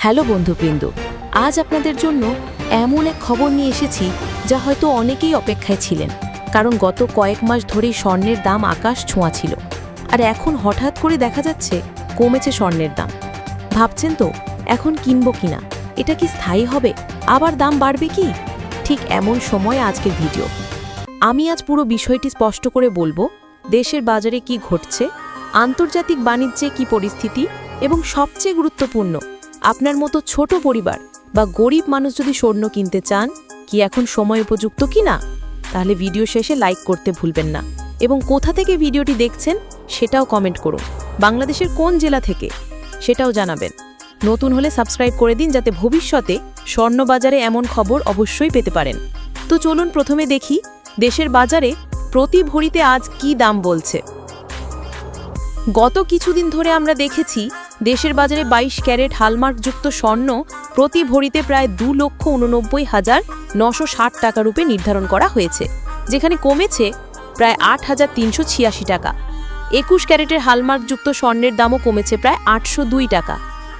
Hello বন্ধুবৃন্দ, আজ আপনাদের জন্য এমন এক খবর নিয়ে এসেছি যা হয়তো অনেকেই অপেক্ষায় ছিলেন। কারণ গত কয়েক মাস ধরেই স্বর্ণের দাম আকাশ ছোঁয়া ছিল, আর এখন হঠাৎ করে দেখা যাচ্ছে কমেছে স্বর্ণের দাম। ভাবছেন তো এখন কিনবো কিনা, এটা কি স্থায়ী হবে, আবার দাম বাড়বে কি? ঠিক এমন সময় আজকের ভিডিও। আমি আজ পুরো বিষয়টি স্পষ্ট করে বলবো, দেশের বাজারে কি ঘটছে, আন্তর্জাতিক বাণিজ্যে কি পরিস্থিতি, এবং সবচেয়ে গুরুত্বপূর্ণ, আপনার মতো ছোট পরিবার বা গরিব মানুষ যদি স্বর্ণ কিনতে চান, কি এখন সময় উপযুক্ত কি না? তাহলে ভিডিও শেষে লাইক করতে ভুলবেন না, এবং কোথা থেকে ভিডিওটি দেখছেন সেটাও কমেন্ট করুন। বাংলাদেশের কোন জেলা থেকে সেটাও জানাবেন। নতুন হলে সাবস্ক্রাইব করে দিন, যাতে ভবিষ্যতে স্বর্ণবাজারে এমন খবর অবশ্যই পেতে পারেন। তো চলুন প্রথমে দেখি দেশের বাজারে প্রতি ভরিতে আজ কি দাম বলছে। গত কিছুদিন ধরে আমরা দেখেছি দেশের বাজারে 22 ক্যারেট হালমার্কযুক্ত স্বর্ণ প্রতি ভরিতে প্রায় 2,89,960 টাকা রূপে নির্ধারণ করা হয়েছে, যেখানে কমেছে প্রায় 8,386 টাকা। 21 ক্যারেটের হালমার্কযুক্ত স্বর্ণের দামও কমেছে প্রায় 802 টাকা।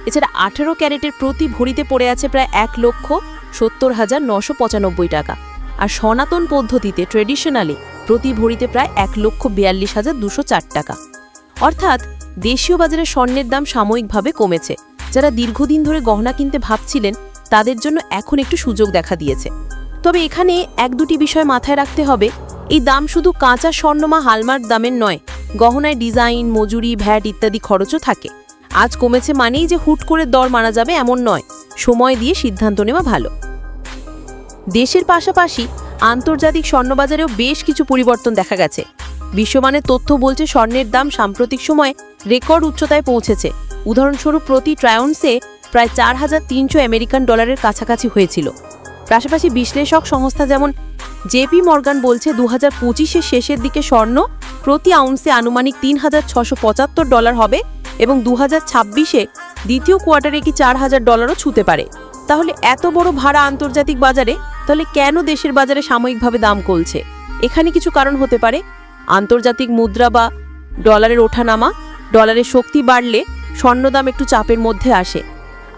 এছাড়া 18 ক্যারেটের প্রতি ভরিতে পড়ে আছে প্রায় 1,70,995 টাকা। আর সনাতন পদ্ধতিতে ট্রেডিশনালি প্রতি ভরিতে প্রায় 1,42,204 টাকা। অর্থাৎ দেশীয় বাজারে স্বর্ণের দাম সাময়িকভাবে কমেছে। যারা দীর্ঘদিন ধরে গহনা কিনতে ভাবছিলেন তাদের জন্য এখন একটু সুযোগ দেখা দিয়েছে। তবে এখানে এক দুটি বিষয় মাথায় রাখতে হবে। এই দাম শুধু কাঁচা স্বর্ণ বা হালমার্ক দামের নয়, গহনায় ডিজাইন, মজুরি, ভ্যাট ইত্যাদি খরচও থাকে। আজ কমেছে মানেই যে হুট করে দর মারা যাবে এমন নয়, সময় দিয়ে সিদ্ধান্ত নেওয়া ভালো। দেশের পাশাপাশি আন্তর্জাতিক স্বর্ণবাজারেও বেশ কিছু পরিবর্তন দেখা গেছে। বিশ্বমানের তথ্য বলছে স্বর্ণের দাম সাম্প্রতিক সময়ে রেকর্ড উচ্চতায় পৌঁছেছে। উদাহরণস্বরূপ প্রতি ট্রায়াউন্সে প্রায় 4,300 আমেরিকান ডলারের কাছাকাছি হয়েছিল। পাশাপাশি বিশ্লেষক সংস্থা যেমন জেপি মর্গান বলছে 2025-এর শেষের দিকে স্বর্ণ প্রতি আউন্সে আনুমানিক $3,675 হবে, এবং 2026-এ দ্বিতীয় কোয়ার্টারে কি $4,000ও ছুঁতে পারে। তাহলে এত বড় ভাড়া আন্তর্জাতিক বাজারে, তাহলে কেন দেশের বাজারে সাময়িকভাবে দাম কমছে? এখানে কিছু কারণ হতে পারে। আন্তর্জাতিক মুদ্রা বা ডলারের ওঠানামা, ডলারের শক্তি বাড়লে স্বর্ণ দাম একটু চাপের মধ্যে আসে।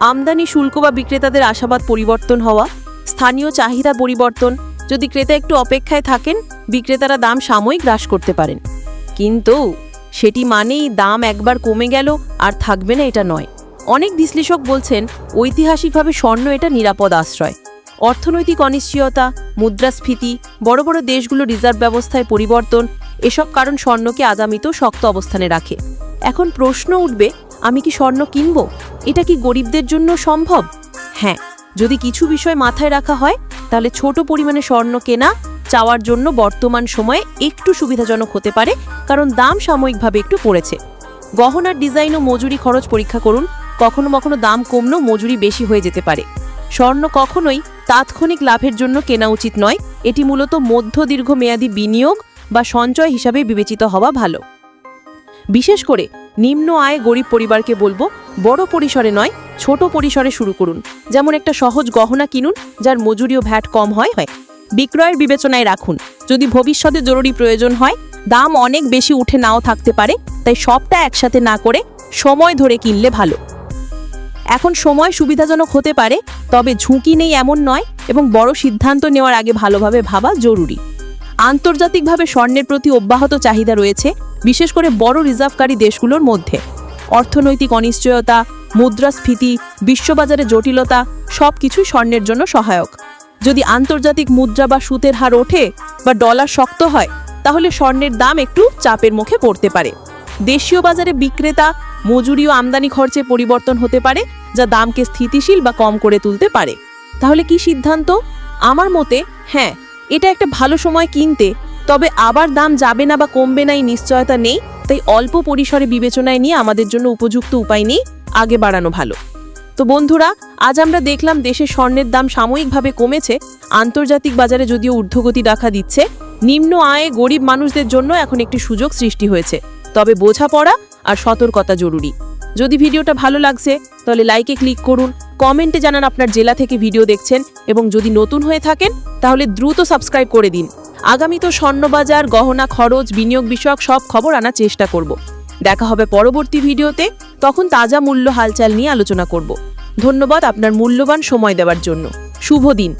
আমদানি শুল্ক বা বিক্রেতাদের আশাবাদ পরিবর্তন হওয়া, স্থানীয় চাহিদা পরিবর্তন। যদি ক্রেতা একটু অপেক্ষায় থাকেন, বিক্রেতারা দাম সাময়িক হ্রাস করতে পারেন, কিন্তু সেটি মানেই দাম একবার কমে গেল আর থাকবে না এটা নয়। অনেক বিশ্লেষক বলছেন ঐতিহাসিকভাবে স্বর্ণ এটা নিরাপদ আশ্রয়। অর্থনৈতিক অনিশ্চয়তা, মুদ্রাস্ফীতি, বড় বড় দেশগুলো রিজার্ভ ব্যবস্থায় পরিবর্তন, এসব কারণ স্বর্ণকে আগামীতেও শক্ত অবস্থানে রাখে। এখন প্রশ্ন উঠবে, আমি কি স্বর্ণ কিনব? এটা কি গরিবদের জন্য সম্ভব? হ্যাঁ, যদি কিছু বিষয় মাথায় রাখা হয়, তাহলে ছোট পরিমাণে স্বর্ণ কেনা চাওয়ার জন্য বর্তমান সময়ে একটু সুবিধাজনক হতে পারে, কারণ দাম সাময়িকভাবে একটু পড়েছে। গহনার ডিজাইন ও মজুরি খরচ পরীক্ষা করুন। কখনো কখনো দাম কমলেও মজুরি বেশি হয়ে যেতে পারে। স্বর্ণ কখনোই তাৎক্ষণিক লাভের জন্য কেনা উচিত নয়। এটি মূলত মধ্য দীর্ঘমেয়াদী বিনিয়োগ বা সঞ্চয় হিসাবে বিবেচিত হওয়া ভালো। বিশেষ করে নিম্ন আয় গরিব পরিবারকে বলবো, বড় পরিসরে নয়, ছোট পরিসরে শুরু করুন। যেমন একটা সহজ গহনা কিনুন যার মজুরি ও ভ্যাট কম হয়। বিক্রয়ের বিবেচনায় রাখুন। যদি ভবিষ্যতে জরুরি প্রয়োজন হয়, দাম অনেক বেশি উঠে নাও থাকতে পারে, তাই সবটা একসাথে না করে সময় ধরে কিনলে ভালো। এখন সময় সুবিধাজনক হতে পারে, তবে ঝুঁকি নেই এমন নয়, এবং বড় সিদ্ধান্ত নেওয়ার আগে ভালোভাবে ভাবা জরুরি। আন্তর্জাতিকভাবে স্বর্ণের প্রতি অব্যাহত চাহিদা রয়েছে, বিশেষ করে বড় রিজার্ভকারী দেশগুলোর মধ্যে। অর্থনৈতিক অনিশ্চয়তা, মুদ্রাস্ফীতি, বিশ্ববাজারে জটিলতা সবকিছুই স্বর্ণের জন্য সহায়ক। যদি আন্তর্জাতিক মুদ্রা বা সুদের হার ওঠে বা ডলার শক্ত হয়, তাহলে স্বর্ণের দাম একটু চাপের মুখে পড়তে পারে। দেশীয় বাজারে বিক্রেতা, মজুরি ও আমদানি খরচে পরিবর্তন হতে পারে, যা দামকে স্থিতিশীল বা কম করে তুলতে পারে। তাহলে কি সিদ্ধান্ত? আমার মতে হ্যাঁ, এটা একটা ভালো সময় কিনতে, তবে আবার দাম যাবে না বা কমবে না এই নিশ্চয়তা নেই। তাই অল্প পরিসরে বিবেচনায় নিয়ে আমাদের জন্য উপযুক্ত উপায় নেই, আগে বাড়ানো ভালো। তো বন্ধুরা, আজ আমরা দেখলাম দেশের স্বর্ণের দাম সাময়িকভাবে কমেছে, আন্তর্জাতিক বাজারে যদিও ঊর্ধ্বগতি দেখা দিচ্ছে। নিম্ন আয়ে গরিব মানুষদের জন্য এখন একটি সুযোগ সৃষ্টি হয়েছে, তবে বোঝাপড়া আর সতর্কতা জরুরি। যদি ভিডিওটা ভালো লাগছে তাহলে লাইকে ক্লিক করুন, কমেন্টে জানান আপনার জেলা থেকে ভিডিও দেখছেন, এবং যদি নতুন হয়ে থাকেন তাহলে দ্রুত সাবস্ক্রাইব করে দিন। আগামী তো স্বর্ণবাজার, গহনা খরচ, বিনিয়োগ বিষয়ক সব খবর আনার চেষ্টা করব। দেখা হবে পরবর্তী ভিডিওতে, তখন তাজা মূল্য হালচাল নিয়ে আলোচনা করব। ধন্যবাদ আপনার মূল্যবান সময় দেওয়ার জন্য। শুভ দিন।